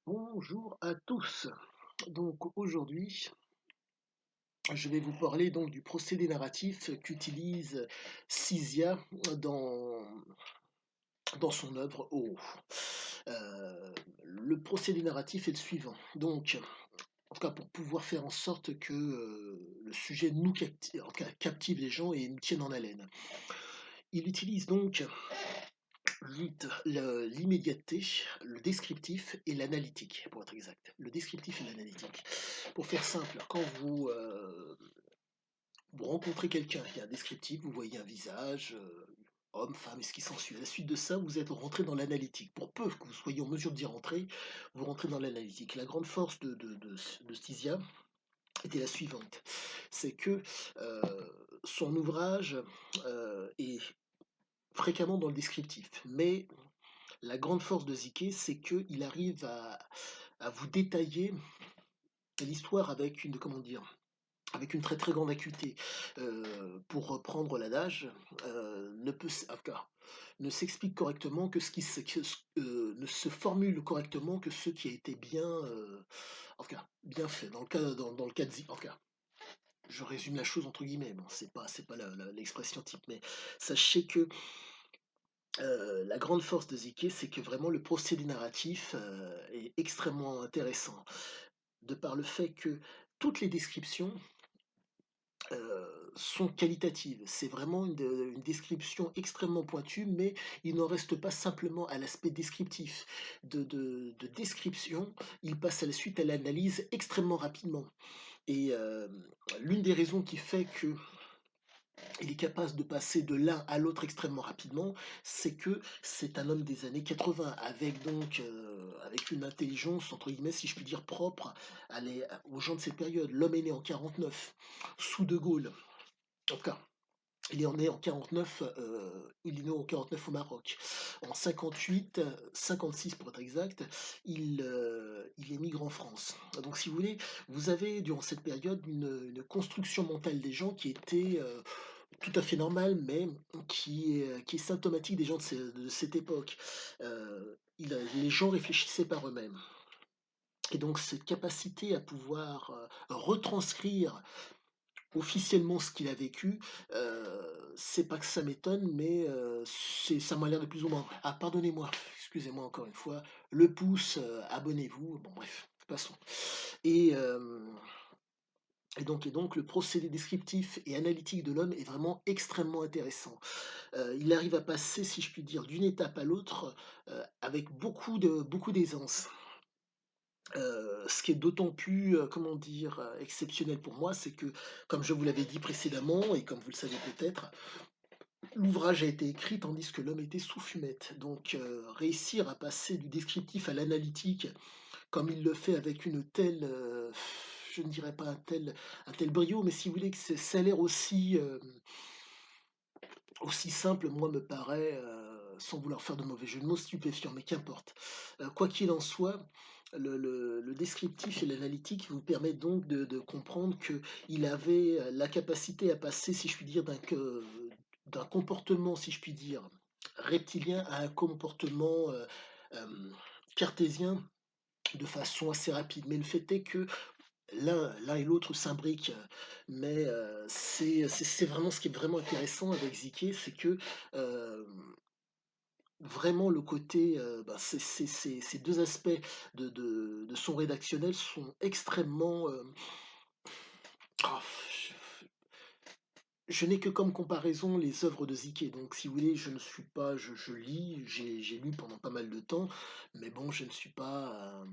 Bonjour à tous. Donc aujourd'hui, je vais vous parler donc du procédé narratif qu'utilise Cisia dans, dans son œuvre Oh. Le procédé narratif est le suivant. Donc, en tout cas, pour pouvoir faire en sorte que le sujet nous captive, en tout cas, captive les gens et nous tienne en haleine. Il utilise donc l'immédiateté, le descriptif et l'analytique, pour être exact. Le descriptif et l'analytique. Pour faire simple, quand vous rencontrez quelqu'un, il y a un descriptif, vous voyez un visage, homme, femme et ce qui s'ensuit. À la suite de ça, vous êtes rentré dans l'analytique. Pour peu que vous soyez en mesure d'y rentrer, vous rentrez dans l'analytique. La grande force de Stysia était la suivante, c'est que euh, son ouvrage est fréquemment dans le descriptif, mais la grande force de Ziké, c'est qu'il arrive à vous détailler l'histoire avec une, comment dire, avec une très très grande acuité. Pour reprendre l'adage, ne peut enfin, ne s'explique correctement que ce qui ne se formule correctement que ce qui a été bien, bien fait. Dans le cas de en tout cas, je résume la chose entre guillemets. Bon, c'est pas l'expression type, mais sachez que la grande force de Ziké, c'est que vraiment le procédé narratif est extrêmement intéressant, de par le fait que toutes les descriptions sont qualitatives. C'est vraiment une description extrêmement pointue, mais il n'en reste pas simplement à l'aspect descriptif. De description, il passe à la suite à l'analyse extrêmement rapidement. Et l'une des raisons qui fait que il est capable de passer de l'un à l'autre extrêmement rapidement, c'est que c'est un homme des années 80, avec donc avec une intelligence, entre guillemets, si je puis dire, propre aux gens de cette période. L'homme est né en 49, sous De Gaulle. En tout cas, il est né en 49, il est né en 49 au Maroc. En 58, 56 pour être exact, il émigre en France. Donc si vous voulez, vous avez durant cette période une construction mentale des gens qui était tout à fait normale, mais qui est symptomatique des gens de cette époque. Les gens réfléchissaient par eux-mêmes. Et donc cette capacité à pouvoir retranscrire officiellement ce qu'il a vécu, c'est pas que ça m'étonne, mais ça m'a l'air de plus ou moins. Ah, pardonnez-moi, excusez-moi encore une fois, le pouce, abonnez-vous, bon bref, passons. Et, euh, et donc le procédé descriptif et analytique de l'homme est vraiment extrêmement intéressant. Il arrive à passer, si je puis dire, d'une étape à l'autre avec beaucoup d'aisance. Ce qui est d'autant plus, comment dire, exceptionnel pour moi, c'est que, comme je vous l'avais dit précédemment, et comme vous le savez peut-être, l'ouvrage a été écrit tandis que l'homme était sous fumette. Donc, réussir à passer du descriptif à l'analytique, comme il le fait avec une telle, je ne dirais pas un tel brio, mais si vous voulez que ça a l'air aussi simple, moi, me paraît, sans vouloir faire de mauvais jeu de mots, stupéfiant, mais qu'importe. Quoi qu'il en soit, le descriptif et l'analytique vous permettent donc de comprendre qu'il avait la capacité à passer, si je puis dire, d'un comportement, si je puis dire, reptilien à un comportement cartésien de façon assez rapide. Mais le fait est que l'un et l'autre s'imbriquent, mais c'est vraiment ce qui est vraiment intéressant avec Ziké, c'est que vraiment le côté, bah, ces deux aspects de son rédactionnel sont extrêmement. Ah, je n'ai que comme comparaison les œuvres de Ziké, donc si vous voulez, je ne suis pas, je lis, j'ai lu pendant pas mal de temps, mais bon, je ne suis pas.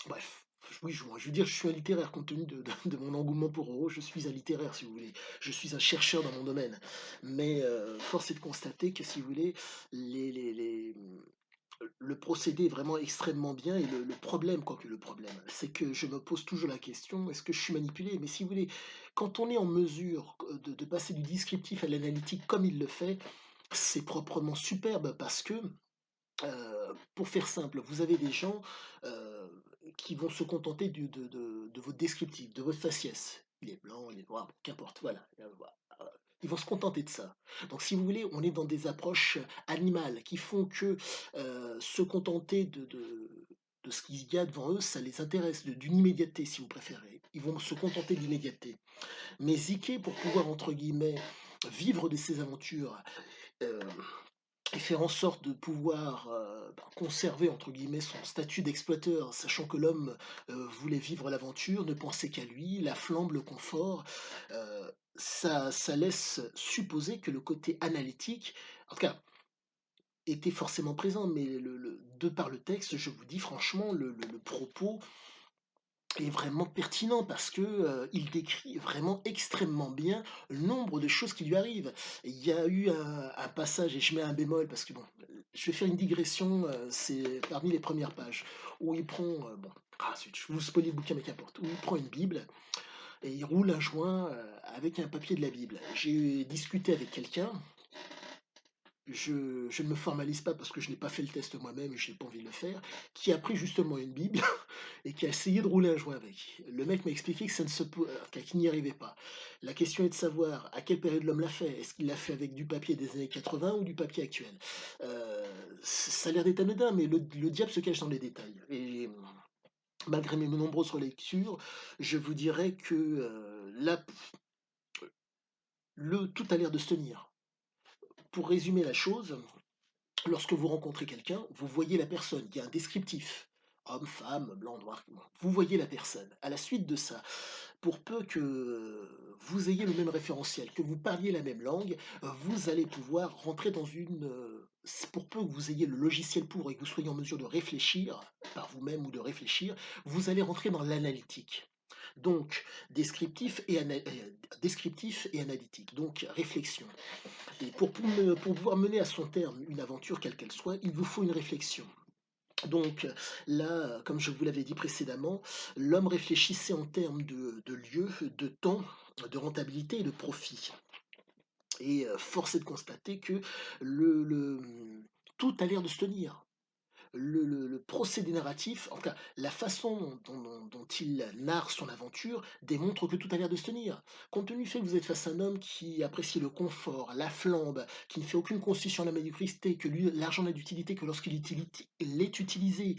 Bref, oui, je veux dire, je suis un littéraire compte tenu de mon engouement pour Euro, je suis un littéraire si vous voulez, je suis un chercheur dans mon domaine. Mais force est de constater que si vous voulez, le procédé est vraiment extrêmement bien et le problème, quoique le problème, c'est que je me pose toujours la question, est-ce que je suis manipulé? Mais si vous voulez, quand on est en mesure de passer du descriptif à l'analytique comme il le fait, c'est proprement superbe parce que pour faire simple, vous avez des gens qui vont se contenter de votre descriptif, de votre faciès. Il est blanc, il est noir, qu'importe, voilà. Voilà. Ils vont se contenter de ça. Donc, si vous voulez, on est dans des approches animales qui font que se contenter de ce qu'il y a devant eux, ça les intéresse, d'une immédiateté si vous préférez. Ils vont se contenter de l'immédiateté. Mais Ziké, pour pouvoir, entre guillemets, vivre de ses aventures, euh, et faire en sorte de pouvoir conserver entre guillemets son statut d'exploiteur, sachant que l'homme voulait vivre l'aventure, ne pensait qu'à lui, la flambe, le confort, ça laisse supposer que le côté analytique, en tout cas, était forcément présent, mais de par le texte, je vous dis franchement, le propos est vraiment pertinent parce que il décrit vraiment extrêmement bien le nombre de choses qui lui arrivent. Il y a eu un passage, et je mets un bémol parce que bon, je vais faire une digression, c'est parmi les premières pages, où il prend, bon, zut, je vous spoiler le bouquin, mais qu'importe, où il prend une Bible et il roule un joint avec un papier de la Bible. J'ai discuté avec quelqu'un, je ne me formalise pas parce que je n'ai pas fait le test moi-même et je n'ai pas envie de le faire, qui a pris justement une Bible et qui a essayé de rouler un joint avec. Le mec m'a expliqué que ça ne se qu'il n'y arrivait pas. La question est de savoir à quelle période l'homme l'a fait. Est-ce qu'il l'a fait avec du papier des années 80 ou du papier actuel? Ça a l'air d'être anodin, mais le diable se cache dans les détails. Et malgré mes nombreuses relectures, je vous dirais que là, tout a l'air de se tenir. Pour résumer la chose, lorsque vous rencontrez quelqu'un, vous voyez la personne, il y a un descriptif. Homme, femme, blanc, noir, vous voyez la personne. À la suite de ça, pour peu que vous ayez le même référentiel, que vous parliez la même langue, vous allez pouvoir rentrer dans pour peu que vous ayez le logiciel pour et que vous soyez en mesure de réfléchir par vous-même ou de réfléchir, vous allez rentrer dans l'analytique. Donc, descriptif et analytique, donc réflexion. Et pour pouvoir mener à son terme une aventure, quelle qu'elle soit, il vous faut une réflexion. Donc là, comme je vous l'avais dit précédemment, l'homme réfléchissait en termes de lieu, de temps, de rentabilité et de profit. Et force est de constater que tout a l'air de se tenir. Le procédé narratif, en tout cas la façon dont il narre son aventure, démontre que tout a l'air de se tenir. Compte tenu du fait que vous êtes face à un homme qui apprécie le confort, la flambe, qui ne fait aucune concession à la médiocrité, que lui, l'argent n'a d'utilité que lorsqu'il est utilisé,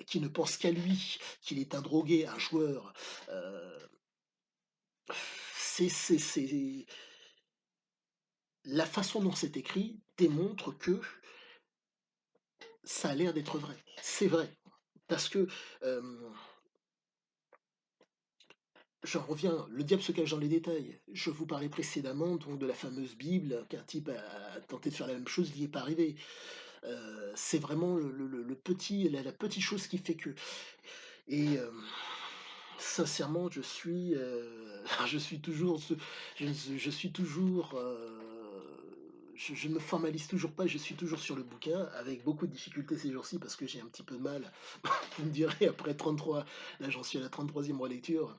qui ne pense qu'à lui, qu'il est un drogué, un joueur, euh, la façon dont c'est écrit démontre que ça a l'air d'être vrai. C'est vrai. Parce que j'en reviens, le diable se cache dans les détails. Je vous parlais précédemment donc de la fameuse Bible, qu'un type a tenté de faire la même chose, il n'y est pas arrivé. C'est vraiment la petite chose qui fait que. Et sincèrement, je suis toujours, je suis toujours, je ne me formalise toujours pas, je suis toujours sur le bouquin, avec beaucoup de difficultés ces jours-ci parce que j'ai un petit peu de mal. Vous me direz, après 33, là j'en suis à la 33e relecture.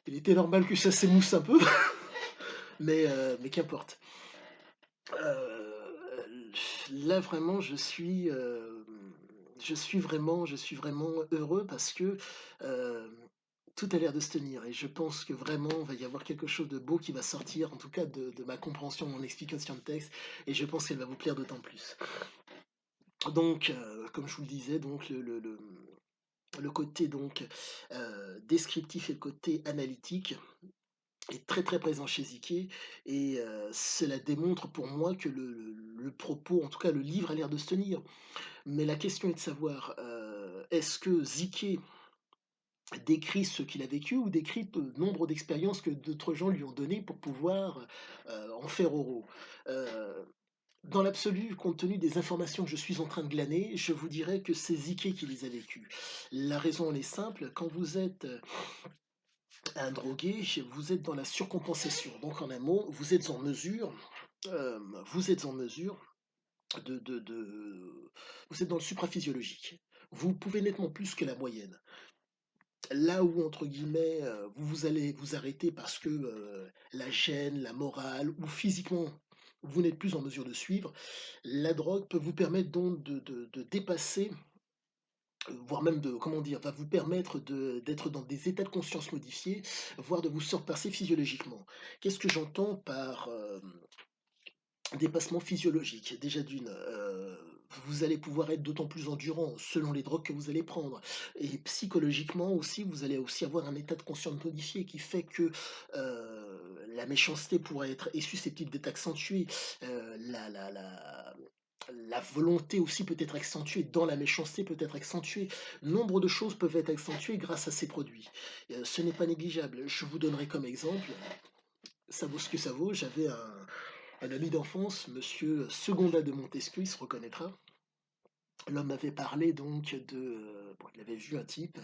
Il était normal que ça s'émousse un peu, mais qu'importe. Là vraiment je suis vraiment heureux parce que, heu, tout a l'air de se tenir et je pense que vraiment il va y avoir quelque chose de beau qui va sortir, en tout cas de ma compréhension, de mon explication de texte et je pense qu'elle va vous plaire d'autant plus. Donc, comme je vous le disais, donc le côté donc, descriptif et le côté analytique est très, très présent chez Ziké et cela démontre pour moi que le propos, en tout cas le livre a l'air de se tenir. Mais la question est de savoir, est-ce que Ziké décrit ce qu'il a vécu ou décrit le nombre d'expériences que d'autres gens lui ont données pour pouvoir, en faire oraux? Heu, Dans l'absolu, compte tenu des informations que je suis en train de glaner, je vous dirais que c'est Ziké qui les a vécues. La raison, elle est simple, quand vous êtes, un drogué, vous êtes dans la surcompensation. Donc en un mot, vous êtes en mesure vous êtes dans le supraphysiologique. Vous pouvez nettement plus que la moyenne. Là où, entre guillemets, vous allez vous arrêter parce que la gêne, la morale, ou physiquement, vous n'êtes plus en mesure de suivre, la drogue peut vous permettre donc de dépasser, voire même de, comment dire, va vous permettre d'être dans des états de conscience modifiés, voire de vous surpasser physiologiquement. Qu'est-ce que j'entends par dépassement physiologique? Déjà d'une, vous allez pouvoir être d'autant plus endurant selon les drogues que vous allez prendre et psychologiquement aussi, vous allez aussi avoir un état de conscience modifié qui fait que, la méchanceté pourrait être est susceptible d'être accentuée, la volonté aussi peut être accentuée dans la méchanceté peut être accentuée. Nombre de choses peuvent être accentuées grâce à ces produits. Ce n'est pas négligeable. Je vous donnerai comme exemple, ça vaut ce que ça vaut, j'avais un ami d'enfance, monsieur Secondat de Montesquieu, il se reconnaîtra. L'homme m'avait parlé donc bon, il avait vu un type,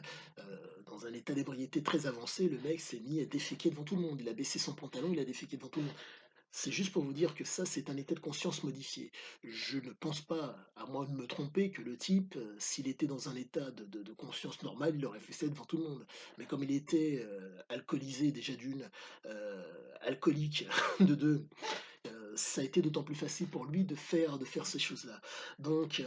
dans un état d'ébriété très avancé, le mec s'est mis à déféquer devant tout le monde. Il a baissé son pantalon, il a déféqué devant tout le monde. C'est juste pour vous dire que ça, c'est un état de conscience modifié. Je ne pense pas, à moins de me tromper, que le type, s'il était dans un état de conscience normale, il aurait fait ça devant tout le monde. Mais comme il était, alcoolisé déjà d'une, alcoolique de 2, ça a été d'autant plus facile pour lui de faire ces choses-là. Donc,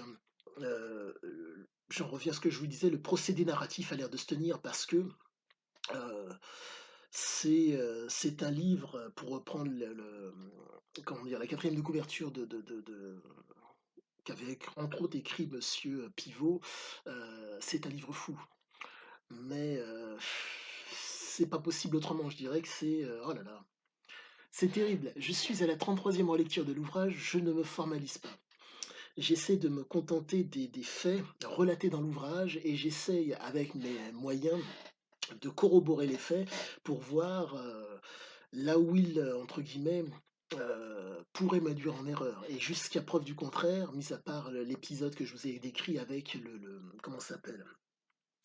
j'en reviens à ce que je vous disais, le procédé narratif a l'air de se tenir parce que, heu, c'est un livre, pour reprendre comment dire? La quatrième de couverture qu'avait entre autres écrit monsieur Pivot, c'est un livre fou. Mais, c'est pas possible autrement. Je dirais que c'est, oh là là, c'est terrible. Je suis à la 33e relecture de l'ouvrage, je ne me formalise pas. J'essaie de me contenter des faits relatés dans l'ouvrage et j'essaye avec mes moyens de corroborer les faits pour voir, là où il, entre guillemets, pourrait m'induire en erreur et jusqu'à preuve du contraire, mis à part l'épisode que je vous ai décrit avec le comment ça s'appelle?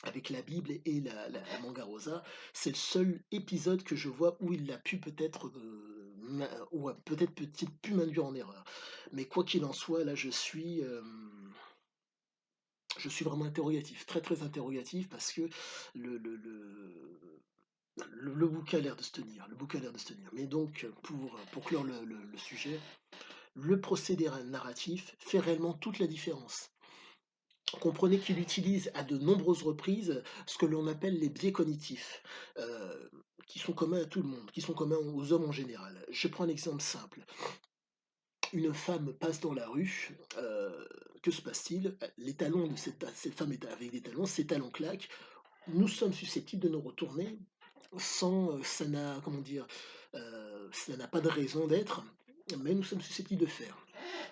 Avec la Bible et la Mangarosa, c'est le seul épisode que je vois où il a pu peut-être, ou a peut-être pu m'induire en erreur. Mais quoi qu'il en soit, là, je suis vraiment interrogatif, très, très interrogatif parce que le le le le bouquin a l'air de se tenir, le bouquin a l'air de se tenir. Mais donc, pour clore le sujet, le procédé narratif fait réellement toute la différence. Comprenez qu'il utilise à de nombreuses reprises ce que l'on appelle les biais cognitifs, qui sont communs à tout le monde, qui sont communs aux hommes en général. Je prends un exemple simple. Une femme passe dans la rue, que se passe-t-il? Les talons de cette femme est avec des talons, ses talons claquent. Nous sommes susceptibles de nous retourner sans, ça n'a comment dire? Ça n'a pas de raison d'être, mais nous sommes susceptibles de le faire.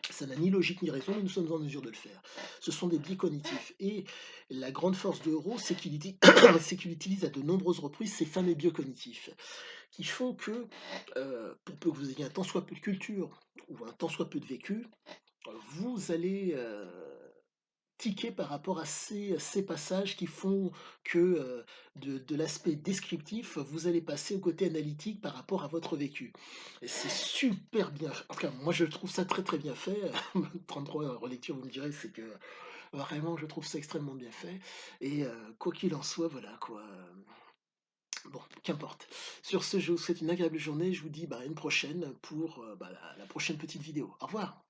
Ça n'a ni logique ni raison, mais nous sommes en mesure de le faire. Ce sont des biais cognitifs et la grande force de Euro, c'est qu'il c'est qu'il utilise à de nombreuses reprises ces fameux biais cognitifs qui font que, pour peu que vous ayez un tant soit peu de culture ou un tant soit peu de vécu, vous allez, tiquer par rapport à ces passages qui font que, de l'aspect descriptif, vous allez passer au côté analytique par rapport à votre vécu et c'est super bien fait. En tout cas, moi, je trouve ça très, très bien fait. 33 relectures, vous me direz, c'est que vraiment, je trouve ça extrêmement bien fait et quoi qu'il en soit, voilà quoi, bon, qu'importe. Sur ce, je vous souhaite une agréable journée. Je vous dis, bah, à une prochaine pour, bah, la prochaine petite vidéo. Au revoir.